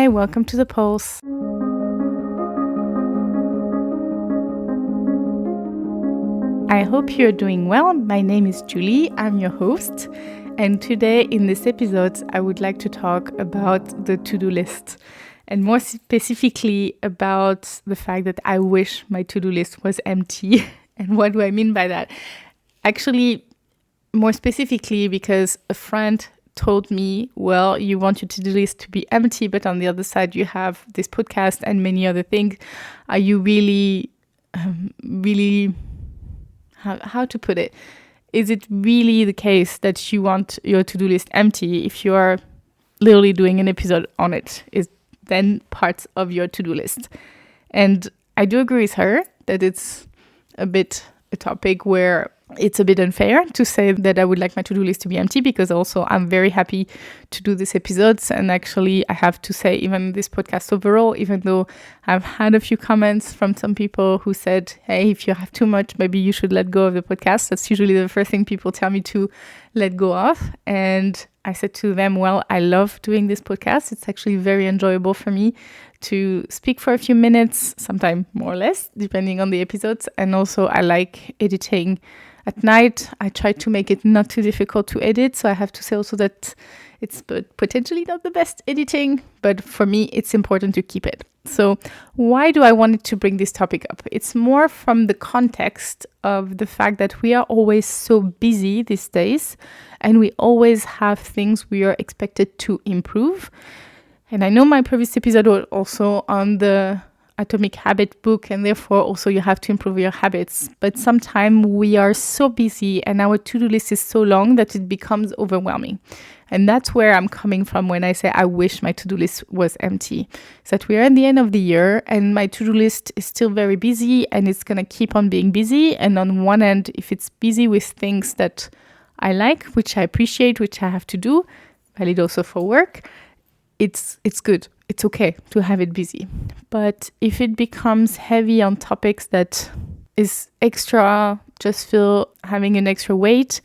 Hi, welcome to the Pulse. I hope you're doing well. My name is Julie, I'm your host. And today in this episode, I would like to talk about the to-do list. And more specifically about the fact that I wish my to-do list was empty. And what do I mean by that? Actually, more specifically, because a friend told me, well, you want your to-do list to be empty, but on the other side, you have this podcast and many other things. Are you really, how to put it? Is it really the case that you want your to-do list empty if you are literally doing an episode on it? Is then part of your to-do list? And I do agree with her that it's a bit a topic where it's a bit unfair to say that I would like my to-do list to be empty, because also I'm very happy to do these episodes. And actually, I have to say, even this podcast overall, even though I've had a few comments from some people who said, hey, if you have too much, maybe you should let go of the podcast. That's usually the first thing people tell me to let go of. And I said to them, well, I love doing this podcast. It's actually very enjoyable for me to speak for a few minutes, sometimes more or less, depending on the episodes. And also I like editing at night. I try to make it not too difficult to edit. So I have to say also that it's potentially not the best editing, but for me, it's important to keep it. So why do I want to bring this topic up? It's more from the context of the fact that we are always so busy these days, and we always have things we are expected to improve. And I know my previous episode was also on the Atomic Habit book, and therefore also you have to improve your habits. But sometimes we are so busy and our to-do list is so long that it becomes overwhelming. And that's where I'm coming from when I say I wish my to-do list was empty. It's that we are at the end of the year and my to-do list is still very busy, and it's going to keep on being busy. And on one end, if it's busy with things that I like, which I appreciate, which I have to do, valid also for work, it's good. It's okay to have it busy. But if it becomes heavy on topics that is extra, just feel having an extra weight,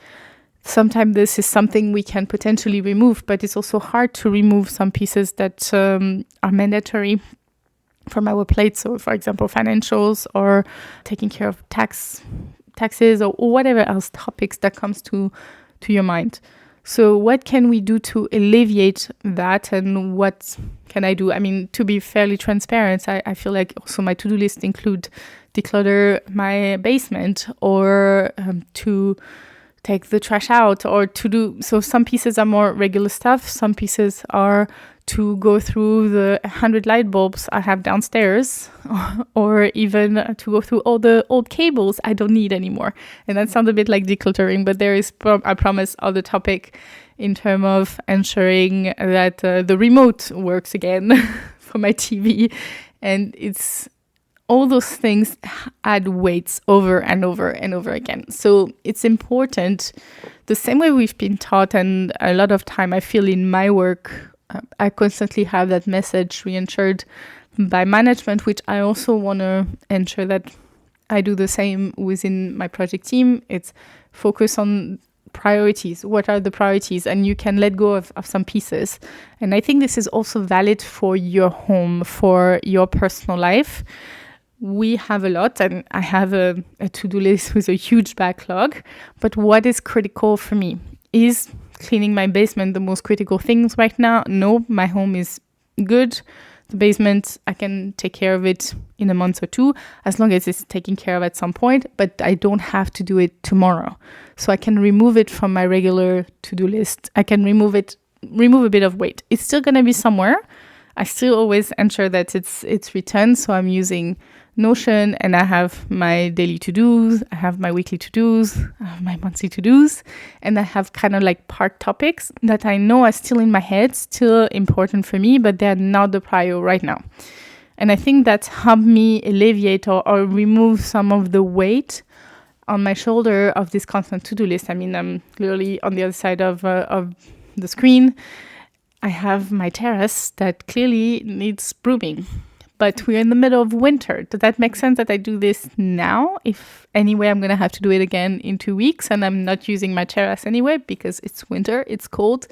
sometimes this is something we can potentially remove, but it's also hard to remove some pieces that are mandatory from our plate. So for example, financials or taking care of taxes or whatever else topics that comes to your mind. So what can we do to alleviate that, and what can I do? I mean, to be fairly transparent, I feel like also my to-do list include declutter my basement, or to take the trash out, or to do, so some pieces are more regular stuff. Some pieces are to go through the 100 light bulbs I have downstairs, or even to go through all the old cables I don't need anymore. And that sounds a bit like decluttering, but there is, I promise, other topic in terms of ensuring that the remote works again for my TV. And it's all those things add weights over and over and over again. So it's important, the same way we've been taught, and a lot of time I feel in my work, I constantly have that message reinsured by management, which I also want to ensure that I do the same within my project team. It's focus on priorities. What are the priorities? And you can let go of some pieces. And I think this is also valid for your home, for your personal life. We have a lot, and I have a to-do list with a huge backlog. But what is critical for me? Is cleaning my basement the most critical things right now? No, my home is good. The basement, I can take care of it in a month or two, as long as it's taken care of at some point, but I don't have to do it tomorrow. So I can remove it from my regular to-do list. I can remove a bit of weight. It's still going to be somewhere. I still always ensure that it's returned. So I'm using Notion, and I have my daily to-dos, I have my weekly to-dos, I have my monthly to-dos, and I have kind of like part topics that I know are still in my head, still important for me, but they're not the prior right now. And I think that's helped me alleviate or remove some of the weight on my shoulder of this constant to-do list. I mean, I'm literally on the other side of the screen. I have my terrace that clearly needs brooming. But we're in the middle of winter. Does that make sense that I do this now? If anyway, I'm going to have to do it again in 2 weeks, and I'm not using my terrace anyway because it's winter, it's cold.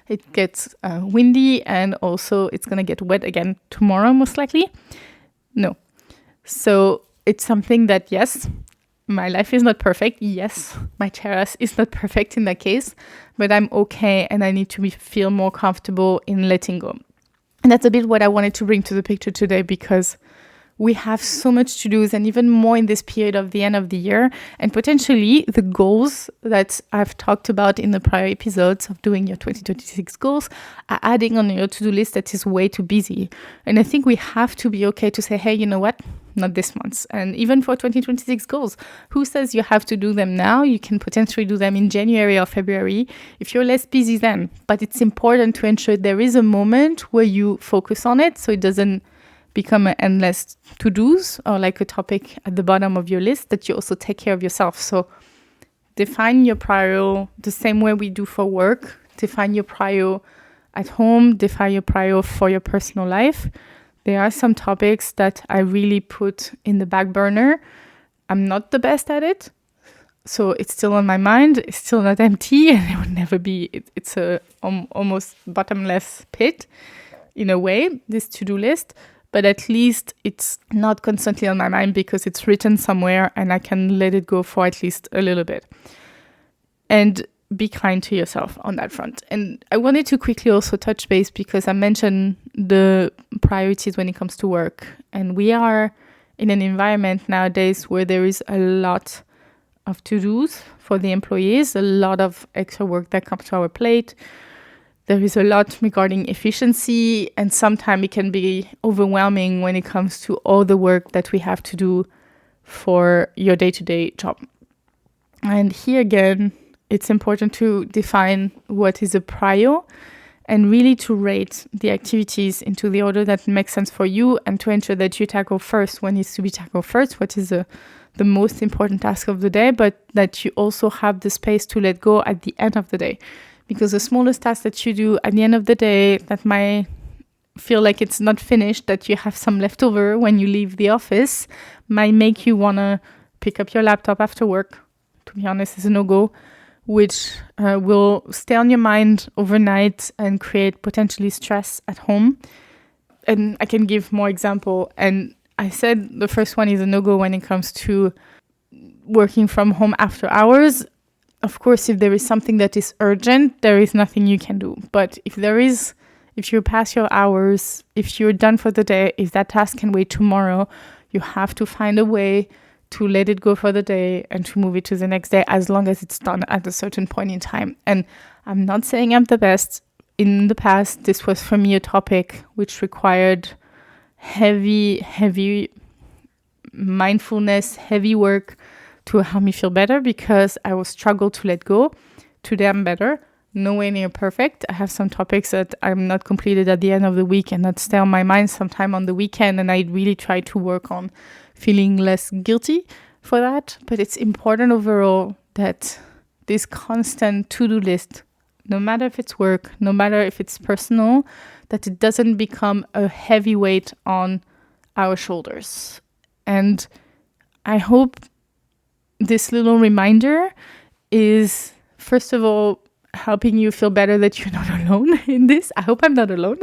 it gets windy, and also it's going to get wet again tomorrow, most likely. No. So it's something that, yes, my life is not perfect. Yes, my terrace is not perfect in that case, but I'm okay, and I need to feel more comfortable in letting go. And that's a bit what I wanted to bring to the picture today, because we have so much to do, and even more in this period of the end of the year. And potentially the goals that I've talked about in the prior episodes of doing your 2026 goals are adding on your to-do list that is way too busy. And I think we have to be okay to say, hey, you know what? Not this month. And even for 2026 goals, who says you have to do them now? You can potentially do them in January or February if you're less busy then. But it's important to ensure there is a moment where you focus on it, so it doesn't become an endless to-dos or like a topic at the bottom of your list, that you also take care of yourself. So define your prior the same way we do for work. Define your prior at home, define your prior for your personal life. There are some topics that I really put in the back burner. I'm not the best at it, so it's still on my mind. It's still not empty, and it will never be. It's a almost bottomless pit in a way, this to-do list. But at least it's not constantly on my mind because it's written somewhere and I can let it go for at least a little bit. And be kind to yourself on that front. And I wanted to quickly also touch base because I mentioned the priorities when it comes to work. And we are in an environment nowadays where there is a lot of to-dos for the employees, a lot of extra work that comes to our plate. There is a lot regarding efficiency, and sometimes it can be overwhelming when it comes to all the work that we have to do for your day-to-day job. And here again, it's important to define what is a prior and really to rate the activities into the order that makes sense for you, and to ensure that you tackle first what needs to be tackled first, what is the most important task of the day, but that you also have the space to let go at the end of the day. Because the smallest task that you do at the end of the day that might feel like it's not finished, that you have some leftover when you leave the office, might make you want to pick up your laptop after work. To be honest, it's a no-go, which will stay on your mind overnight and create potentially stress at home. And I can give more example. And I said the first one is a no-go when it comes to working from home after hours. Of course, if there is something that is urgent, there is nothing you can do. But if you're past your hours, if you're done for the day, if that task can wait tomorrow, you have to find a way to let it go for the day and to move it to the next day, as long as it's done at a certain point in time. And I'm not saying I'm the best. In the past, this was for me a topic which required heavy mindfulness, heavy work to help me feel better, because I will struggle to let go. Today I'm better, nowhere near perfect. I have some topics that I'm not completed at the end of the week and that stay on my mind sometime on the weekend, and I really try to work on feeling less guilty for that. But it's important overall that this constant to-do list, no matter if it's work, no matter if it's personal, that it doesn't become a heavy weight on our shoulders. And I hope this little reminder is, first of all, helping you feel better that you're not alone in this. I hope I'm not alone.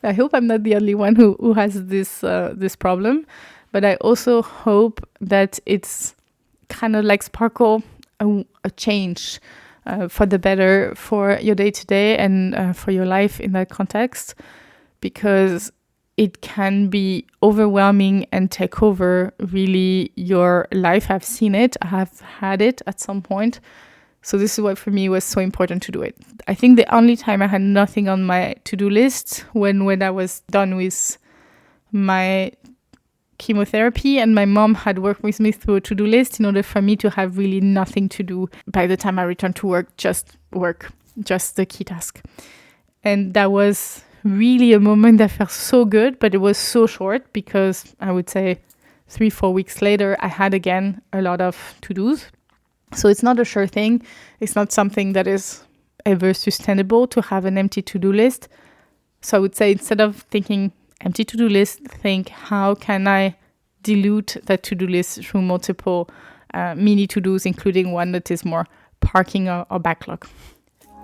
I hope I'm not the only one who has this problem. But I also hope that it's kind of like sparkle a change for the better for your day-to-day and for your life in that context, because it can be overwhelming and take over really your life. I've seen it. I have had it at some point. So this is what for me was so important to do it. I think the only time I had nothing on my to-do list when I was done with my chemotherapy, and my mom had worked with me through a to-do list in order for me to have really nothing to do by the time I returned to work, just the key task. And that was really a moment that felt so good, but it was so short, because I would say 3-4 weeks later, I had again a lot of to-dos. So it's not a sure thing. It's not something that is ever sustainable to have an empty to-do list. So I would say, instead of thinking empty to-do list, think, how can I dilute that to-do list through multiple mini to-dos, including one that is more parking or backlog.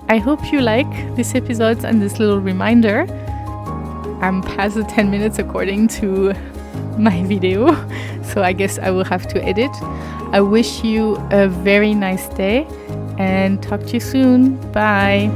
I hope you like this episode and this little reminder. I'm past the 10 minutes according to my video, so I guess I will have to edit. I wish you a very nice day and talk to you soon. Bye.